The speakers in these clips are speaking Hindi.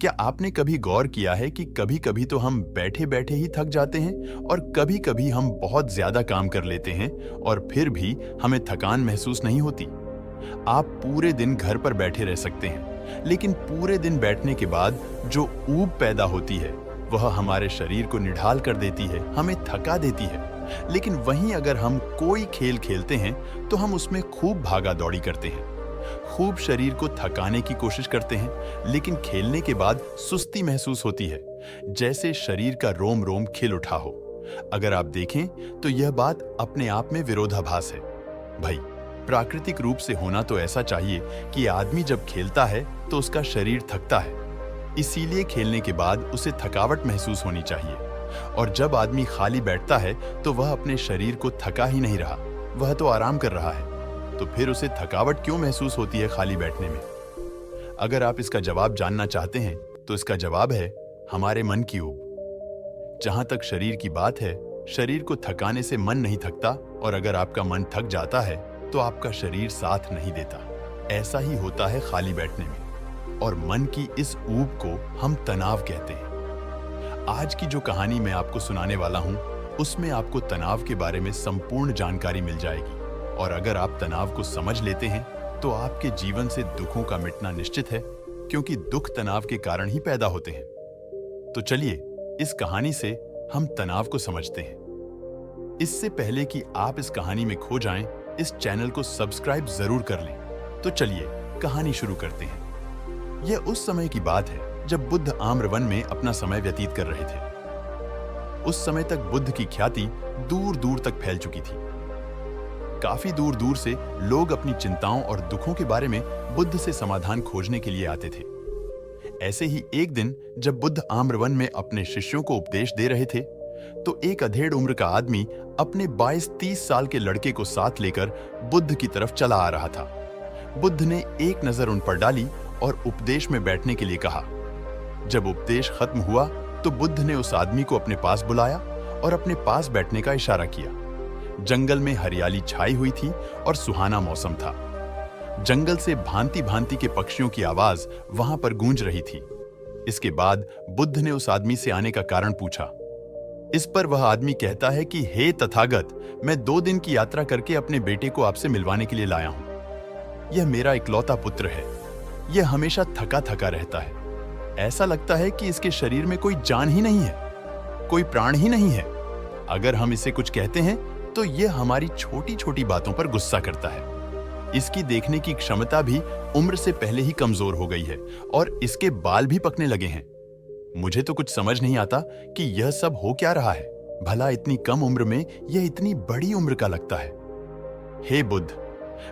क्या आपने कभी गौर किया है कि कभी-कभी तो हम बैठे-बैठे ही थक जाते हैं और कभी-कभी हम बहुत ज्यादा काम कर लेते हैं और फिर भी हमें थकान महसूस नहीं होती। आप पूरे दिन घर पर बैठे रह सकते हैं, लेकिन पूरे दिन बैठने के बाद जो ऊब पैदा होती है, वह हमारे शरीर को निढाल कर देती है, हमें थका देती है। लेकिन वहीं अगर हम कोई खेल खेलते हैं, तो हम उसमें खूब भागा-दौड़ी करते हैं, खूब शरीर को थकाने की कोशिश करते हैं, लेकिन खेलने के बाद सुस्ती महसूस होती है, जैसे शरीर का रोम-रोम खिल उठा हो। अगर आप देखें, तो यह बात अपने आप में विरोधाभास है। भाई, प्राकृतिक रूप से होना तो ऐसा चाहिए कि आदमी जब खेलता है तो उसका शरीर थकता है, इसीलिए खेलने के बाद उसे थकावट महसूस होनी चाहिए। और जब आदमी खाली बैठता है तो वह अपने शरीर को थका ही नहीं रहा, वह तो आराम कर रहा है। तो फिर उसे थकावट क्यों महसूस होती है खाली बैठने में? अगर आप इसका जवाब जानना चाहते हैं, तो इसका जवाब है हमारे मन की ऊब। जहां तक शरीर की बात है, शरीर को थकाने से मन नहीं थकता, और अगर आपका मन थक जाता है तो आपका शरीर साथ नहीं देता। ऐसा ही होता है खाली बैठने में, और मन की इस ऊब को हम तनाव कहते हैं। आज की जो कहानी मैं आपको सुनाने वाला हूं, उसमें आपको तनाव के बारे में संपूर्ण जानकारी मिल जाएगी। और अगर आप तनाव को समझ लेते हैं, तो आपके जीवन से दुखों का मिटना निश्चित है, क्योंकि दुख तनाव के कारण ही पैदा होते हैं। तो चलिए इस कहानी से हम तनाव को समझते हैं। इससे पहले कि आप इस कहानी में खो जाएं, इस चैनल को सब्सक्राइब जरूर कर लें। तो चलिए कहानी शुरू करते हैं। यह उस समय की बात है जब बुद्ध आम्रवन में अपना समय व्यतीत कर रहे थे। उस समय तक बुद्ध की ख्याति दूर दूर तक फैल चुकी थी। काफी दूर दूर से लोग अपनी चिंताओं और दुखों के बारे में बुद्ध से समाधान खोजने के लिए आते थे। ऐसे ही एक दिन जब बुद्ध आम्रवन में अपने शिष्यों को उपदेश दे रहे थे, तो एक अधेड़ उम्र का आदमी अपने 22-30 साल के लड़के को साथ लेकर बुद्ध की तरफ चला आ रहा था। बुद्ध ने एक नजर उन पर डाली और उपदेश में बैठने के लिए कहा। जब उपदेश खत्म हुआ, तो बुद्ध ने उस आदमी को अपने पास बुलाया और अपने पास बैठने का इशारा किया। जंगल में हरियाली छाई हुई थी और सुहाना मौसम था। जंगल से भांति भांति के पक्षियों की आवाज वहां पर गूंज रही थी। इसके बाद बुद्ध ने उस आदमी से आने का कारण पूछा। इस पर वह आदमी कहता है कि हे तथागत, मैं 2 दिन की यात्रा करके अपने बेटे को आपसे मिलवाने के लिए लाया हूं। यह मेरा इकलौता पुत्र है। यह हमेशा थका थका रहता है। ऐसा लगता है कि इसके शरीर में कोई जान ही नहीं है, कोई प्राण ही नहीं है। अगर हम इसे कुछ कहते हैं, तो यह हमारी छोटी छोटी बातों पर गुस्सा करता है। इसकी देखने की क्षमता भी उम्र से पहले ही कमजोर हो गई है और इसके बाल भी पकने लगे हैं। मुझे तो कुछ समझ नहीं आता कि यह सब हो क्या रहा है। भला इतनी कम उम्र में यह इतनी बड़ी उम्र का लगता है। हे बुद्ध,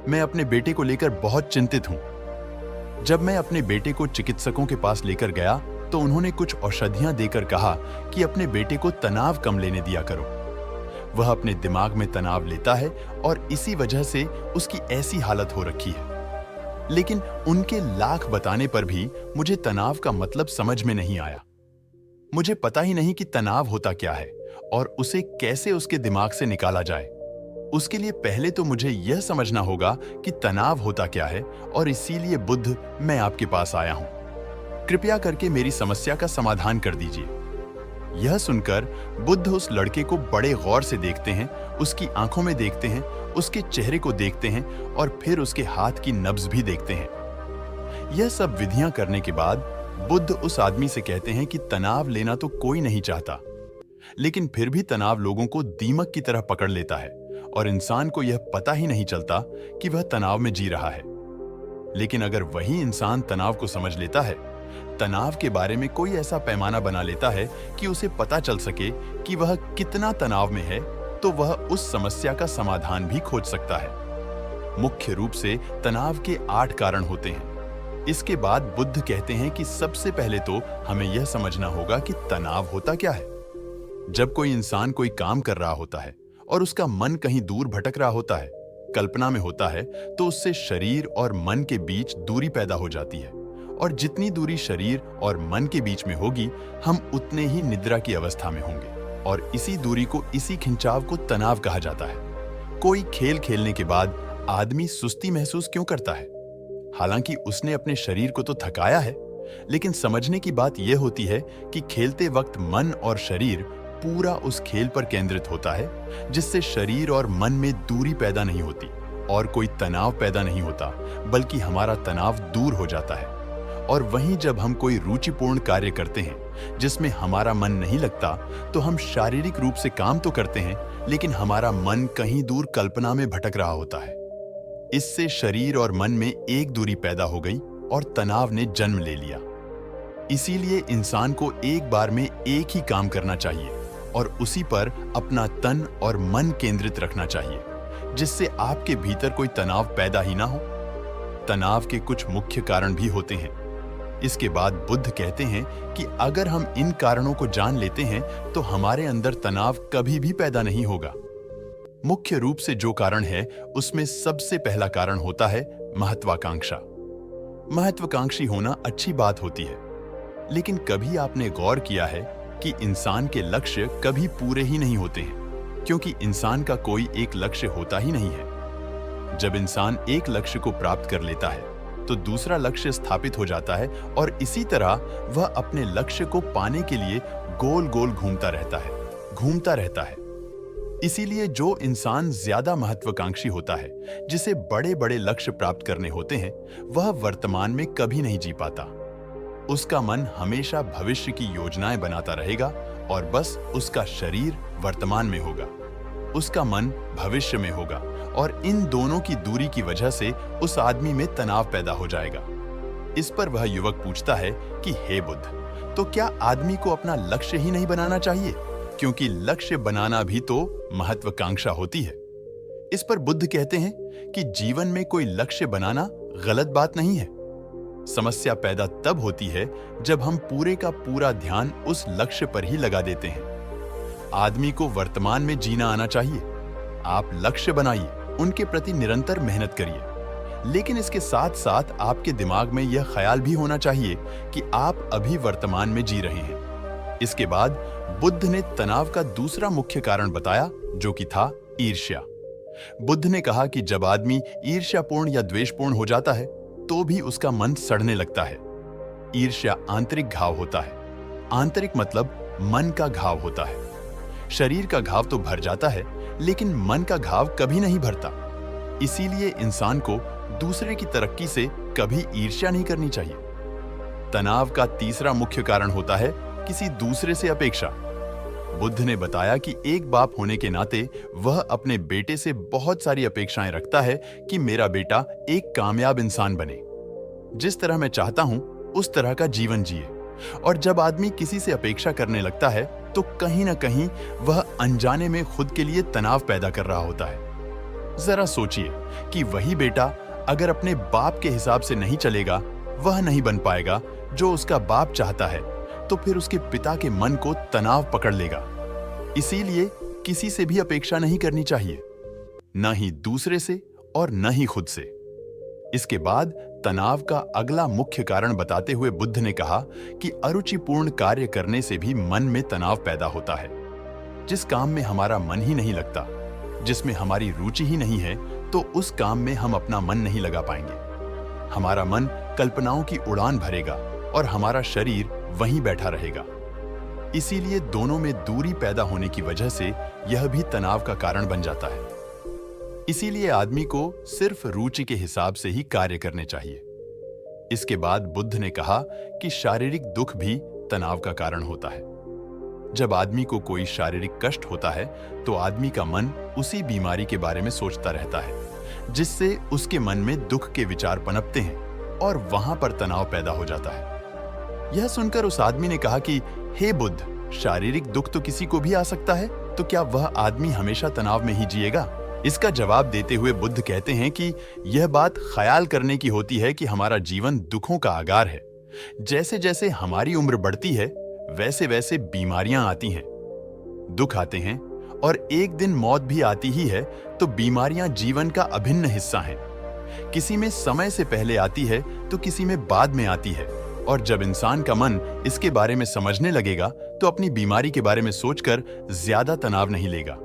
मैं अपने बेटे को लेकर बहुत चिंतित हूं। जब मैं अपने बेटे को चिकित्सकों के पास लेकर गया, तो उन्होंने कुछ औषधियां देकर कहा कि अपने बेटे को तनाव कम लेने दिया करो। वह अपने दिमाग में तनाव लेता है और इसी वजह से उसकी ऐसी हालत हो रखी है। लेकिन उनके लाख बताने पर भी मुझे तनाव का मतलब समझ में नहीं आया। मुझे पता ही नहीं कि तनाव होता क्या है और उसे कैसे उसके दिमाग से निकाला जाए। उसके लिए पहले तो मुझे यह समझना होगा कि तनाव होता क्या है, और इसीलिए बुद्ध, मैं आपके पास आया हूं। कृपया करके मेरी समस्या का समाधान कर दीजिए। यह सुनकर बुद्ध उस लड़के को बड़े गौर से देखते हैं, उसकी आंखों में देखते हैं, उसके चेहरे को देखते हैं और फिर उसके हाथ की नब्ज भी देखते हैं। यह सब विधियां करने के बाद बुद्ध उस आदमी से कहते हैं कि तनाव लेना तो कोई नहीं चाहता, लेकिन फिर भी तनाव लोगों को दीमक की तरह पकड़ लेता है और इंसान को यह पता ही नहीं चलता कि वह तनाव में जी रहा है। लेकिन अगर वही इंसान तनाव को समझ लेता है, तनाव के बारे में कोई ऐसा पैमाना बना लेता है कि उसे पता चल सके कि वह कितना तनाव में है, तो वह उस समस्या का समाधान भी खोज सकता है। मुख्य रूप से तनाव के 8 कारण होते हैं। इसके बाद बुद्ध कहते हैं कि सबसे पहले तो हमें यह समझना होगा कि तनाव होता क्या है। जब कोई इंसान कोई काम कर रहा होता है और उसका मन कहीं दूर भटक रहा होता है, कल्पना में होता है, तो उससे शरीर और मन के बीच दूरी पैदा हो जाती है, और जितनी दूरी शरीर और मन के बीच में होगी, हम उतने ही निद्रा की अवस्था में होंगे, और इसी दूरी को, इसी खिंचाव को तनाव कहा जाता है। कोई खेल खेलने के बाद आदमी सुस्ती महसूस क्यों करता है? हालांकि उसने अपने शरीर को तो थकाया है, लेकिन समझने की बात यह होती है कि खेलते वक्त मन और शरीर पूरा उस खेल पर केंद्रित होता है, जिससे शरीर और मन में दूरी पैदा नहीं होती और कोई तनाव पैदा नहीं होता, बल्कि हमारा तनाव दूर हो जाता है। और वहीं जब हम कोई रुचिपूर्ण कार्य करते हैं जिसमें हमारा मन नहीं लगता, तो हम शारीरिक रूप से काम तो करते हैं, लेकिन हमारा मन कहीं दूर कल्पना में भटक रहा होता है। इससे शरीर और मन में एक दूरी पैदा हो गई और तनाव ने जन्म ले लिया। इसीलिए इंसान को एक बार में एक ही काम करना चाहिए और उसी पर अपना तन और मन केंद्रित रखना चाहिए, जिससे आपके भीतर कोई तनाव पैदा ही ना हो। तनाव के कुछ मुख्य कारण भी होते हैं। इसके बाद बुद्ध कहते हैं कि अगर हम इन कारणों को जान लेते हैं तो हमारे अंदर तनाव कभी भी पैदा नहीं होगा। मुख्य रूप से जो कारण है उसमें सबसे पहला कारण होता है महत्वाकांक्षा। महत्वाकांक्षी होना अच्छी बात होती है, लेकिन कभी आपने गौर किया है कि इंसान के लक्ष्य कभी पूरे ही नहीं होते हैं, क्योंकि इंसान का कोई एक लक्ष्य होता ही नहीं है। जब इंसान एक लक्ष्य को प्राप्त कर लेता है तो दूसरा लक्ष्य स्थापित हो जाता है और इसी तरह वह अपने लक्ष्य को पाने के लिए गोल गोल घूमता रहता है। इसीलिए जो इंसान ज्यादा महत्वाकांक्षी होता है, जिसे बड़े बड़े लक्ष्य प्राप्त करने होते हैं, वह वर्तमान में कभी नहीं जी पाता। उसका मन हमेशा भविष्य की योजनाएं बनाता रहेगा और बस उसका शरीर वर्तमान में होगा, उसका मन भविष्य में होगा, और इन दोनों की दूरी की वजह से उस आदमी में तनाव पैदा हो जाएगा। इस पर वह युवक पूछता है कि हे बुद्ध, तो क्या आदमी को अपना लक्ष्य ही नहीं बनाना चाहिए, क्योंकि लक्ष्य बनाना भी तो महत्वाकांक्षा होती है। इस पर बुद्ध कहते हैं कि जीवन में कोई लक्ष्य बनाना गलत बात नहीं है। समस्या पैदा तब होती है जब हम पूरे का पूरा ध्यान उस लक्ष्य पर ही लगा देते हैं। आदमी को वर्तमान में जीना आना चाहिए। आप लक्ष्य बनाइए, उनके प्रति निरंतर मेहनत करिए, लेकिन इसके साथ साथ आपके दिमाग में यह ख्याल भी होना चाहिए कि आप अभी वर्तमान में जी रहे हैं। इसके बाद बुद्ध ने तनाव का दूसरा मुख्य कारण बताया, जो कि था ईर्ष्या। बुद्ध ने कहा कि जब आदमी ईर्ष्यापूर्ण या द्वेषपूर्ण हो जाता है तो भी उसका मन सड़ने लगता है। ईर्ष्या आंतरिक घाव होता है। आंतरिक मतलब मन का घाव होता है। शरीर का घाव तो भर जाता है, लेकिन मन का घाव कभी नहीं भरता। इसीलिए इंसान को दूसरे की तरक्की से कभी ईर्ष्या नहीं करनी चाहिए। तनाव का तीसरा मुख्य कारण होता है किसी दूसरे से अपेक्षा। बुद्ध ने बताया कि एक बाप होने के नाते वह अपने बेटे से बहुत सारी अपेक्षाएं रखता है कि मेरा बेटा एक कामयाब इंसान बने, जिस तरह मैं चाहता हूं उस तरह का जीवन जिए। और जब आदमी किसी से अपेक्षा करने लगता है तो कहीं ना कहीं वह अनजाने में खुद के लिए तनाव पैदा कर रहा होता है। जरा सोचिए कि वही बेटा अगर अपने बाप के हिसाब से नहीं चलेगा, वह नहीं बन पाएगा जो उसका बाप चाहता है, तो फिर उसके पिता के मन को तनाव पकड़ लेगा। इसीलिए किसी से भी अपेक्षा नहीं करनी चाहिए, न ही दूसरे से और न ही खुद से। इसके बाद तनाव का अगला मुख्य कारण बताते हुए बुद्ध ने कहा कि अरुचिपूर्ण कार्य करने से भी मन में तनाव पैदा होता है। जिस काम में हमारा मन ही नहीं लगता, जिसमें हमारी रुचि ही नहीं है, तो उस काम में हम अपना मन नहीं लगा पाएंगे। हमारा मन कल्पनाओं की उड़ान भरेगा और हमारा शरीर वहीं बैठा रहेगा। इसीलिए दोनों में दूरी पैदा होने की वजह से यह भी तनाव का कारण बन जाता है। इसीलिए आदमी को सिर्फ रुचि के हिसाब से ही कार्य करने चाहिए। इसके बाद बुद्ध ने कहा कि शारीरिक दुख भी तनाव का कारण होता है। जब आदमी को कोई शारीरिक कष्ट होता है तो आदमी का मन उसी बीमारी के बारे में सोचता रहता है, जिससे उसके मन में दुख के विचार पनपते हैं और वहां पर तनाव पैदा हो जाता है। यह सुनकर उस आदमी ने कहा कि हे बुद्ध, शारीरिक दुख तो किसी को भी आ सकता है, तो क्या वह आदमी हमेशा तनाव में ही जिएगा? इसका जवाब देते हुए बुद्ध कहते हैं कि यह बात ख्याल करने की होती है कि हमारा जीवन दुखों का आगार है। जैसे जैसे हमारी उम्र बढ़ती है, वैसे वैसे बीमारियां आती हैं, दुख आते हैं, और एक दिन मौत भी आती ही है। तो बीमारियां जीवन का अभिन्न हिस्सा हैं। किसी में समय से पहले आती है तो किसी में बाद में आती है। और जब इंसान का मन इसके बारे में समझने लगेगा तो अपनी बीमारी के बारे में सोचकर ज्यादा तनाव नहीं लेगा,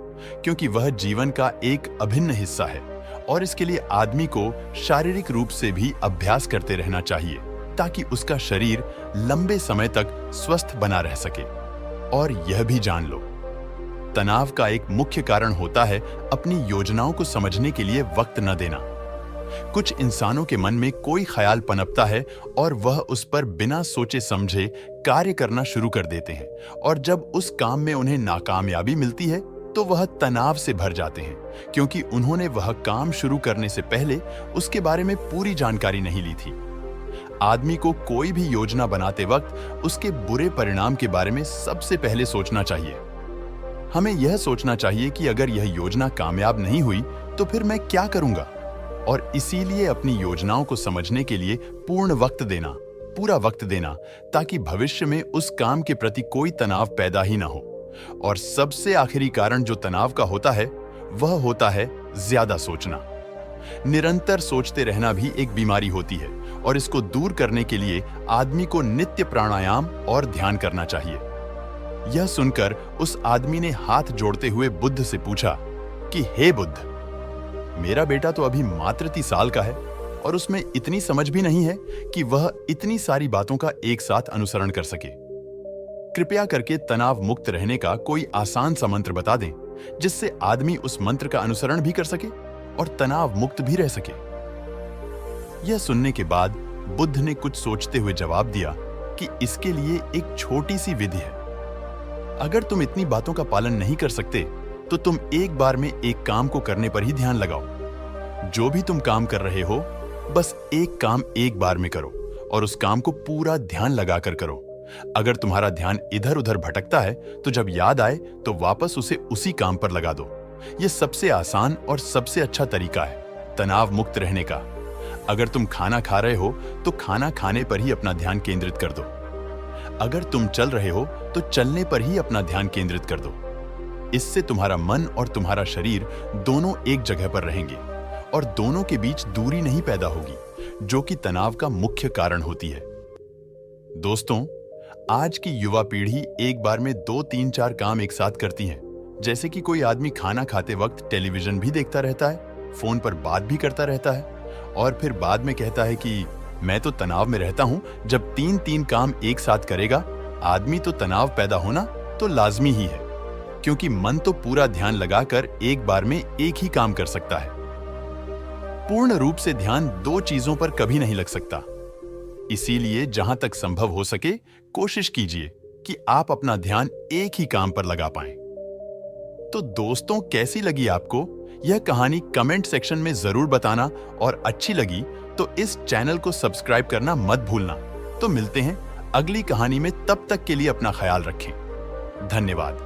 क्योंकि वह जीवन का एक अभिन्न हिस्सा है। और इसके लिए आदमी को शारीरिक रूप से भी अभ्यास करते रहना चाहिए। ताकि उसका शरीर लंबे समय तक स्वस्थ बना रह सके। और यह भी जान लो, तनाव का एक मुख्य कारण होता है अपनी योजनाओं को समझने के लिए वक्त न देना। कुछ इंसानों के मन में कोई ख्याल पनपता है और वह उस पर बिना सोचे समझे कार्य करना शुरू कर देते हैं, और जब उस काम में उन्हें नाकामयाबी मिलती है तो वह तनाव से भर जाते हैं, क्योंकि उन्होंने वह काम शुरू करने से पहले उसके बारे में पूरी जानकारी नहीं ली थी। आदमी को कोई भी योजना बनाते वक्त उसके बुरे परिणाम के बारे में सबसे पहले सोचना चाहिए। हमें यह सोचना चाहिए कि अगर यह योजना कामयाब नहीं हुई तो फिर मैं क्या करूंगा, और इसीलिए अपनी योजनाओं को समझने के लिए पूरा वक्त देना, ताकि भविष्य में उस काम के प्रति कोई तनाव पैदा ही ना हो। और सबसे आखिरी कारण जो तनाव का होता है वह होता है ज्यादा सोचना। निरंतर सोचते रहना भी एक बीमारी होती है, और इसको दूर करने के लिए आदमी को नित्य प्राणायाम और ध्यान करना चाहिए। यह सुनकर उस आदमी ने हाथ जोड़ते हुए बुद्ध से पूछा कि हे बुद्ध, मेरा बेटा तो अभी मात्र 30 साल का है और उसमें इतनी समझ भी नहीं है कि वह इतनी सारी बातों का एक साथ अनुसरण कर सके। कृपया करके तनाव मुक्त रहने का कोई आसान सा मंत्र बता दें, जिससे आदमी उस मंत्र का अनुसरण भी कर सके और तनाव मुक्त भी रह सके। यह सुनने के बाद बुद्ध ने कुछ सोचते हुए जवाब दिया कि इसके लिए एक छोटी सी विधि है। अगर तुम इतनी बातों का पालन नहीं कर सकते तो तुम एक बार में एक काम को करने पर ही ध्यान लगाओ। जो भी तुम काम कर रहे हो, बस एक काम एक बार में करो और उस काम को पूरा ध्यान लगाकर करो। अगर तुम्हारा ध्यान इधर उधर भटकता है तो जब याद आए तो वापस उसे उसी काम पर लगा दो। यह सबसे आसान और सबसे अच्छा तरीका है तनाव मुक्त रहने का। अगर तुम खाना खा रहे हो तो खाना खाने पर ही अपना ध्यान केंद्रित कर दो। अगर तुम चल रहे हो तो चलने पर ही अपना ध्यान केंद्रित कर दो। इससे तुम्हारा मन और तुम्हारा शरीर दोनों एक जगह पर रहेंगे और दोनों के बीच दूरी नहीं पैदा होगी, जो कि तनाव का मुख्य कारण होती है। दोस्तों, आज की युवा पीढ़ी एक बार में 2, 3, 4 काम एक साथ करती है। जैसे कि कोई आदमी खाना खाते वक्त टेलीविजन भी देखता रहता है, फोन पर बात भी करता रहता है और फिर बाद में कहता है कि मैं तो तनाव में रहता हूं। जब 3 काम एक साथ करेगा आदमी तो तनाव पैदा होना तो लाजमी ही है, क्योंकि मन तो पूरा ध्यान लगाकर एक बार में एक ही काम कर सकता है। पूर्ण रूप से ध्यान 2 चीजों पर कभी नहीं लग सकता। इसीलिए जहां तक संभव हो सके कोशिश कीजिए कि आप अपना ध्यान एक ही काम पर लगा पाएं। तो दोस्तों, कैसी लगी आपको यह कहानी? कमेंट सेक्शन में जरूर बताना, और अच्छी लगी तो इस चैनल को सब्सक्राइब करना मत भूलना। तो मिलते हैं अगली कहानी में, तब तक के लिए अपना ख्याल रखें। धन्यवाद।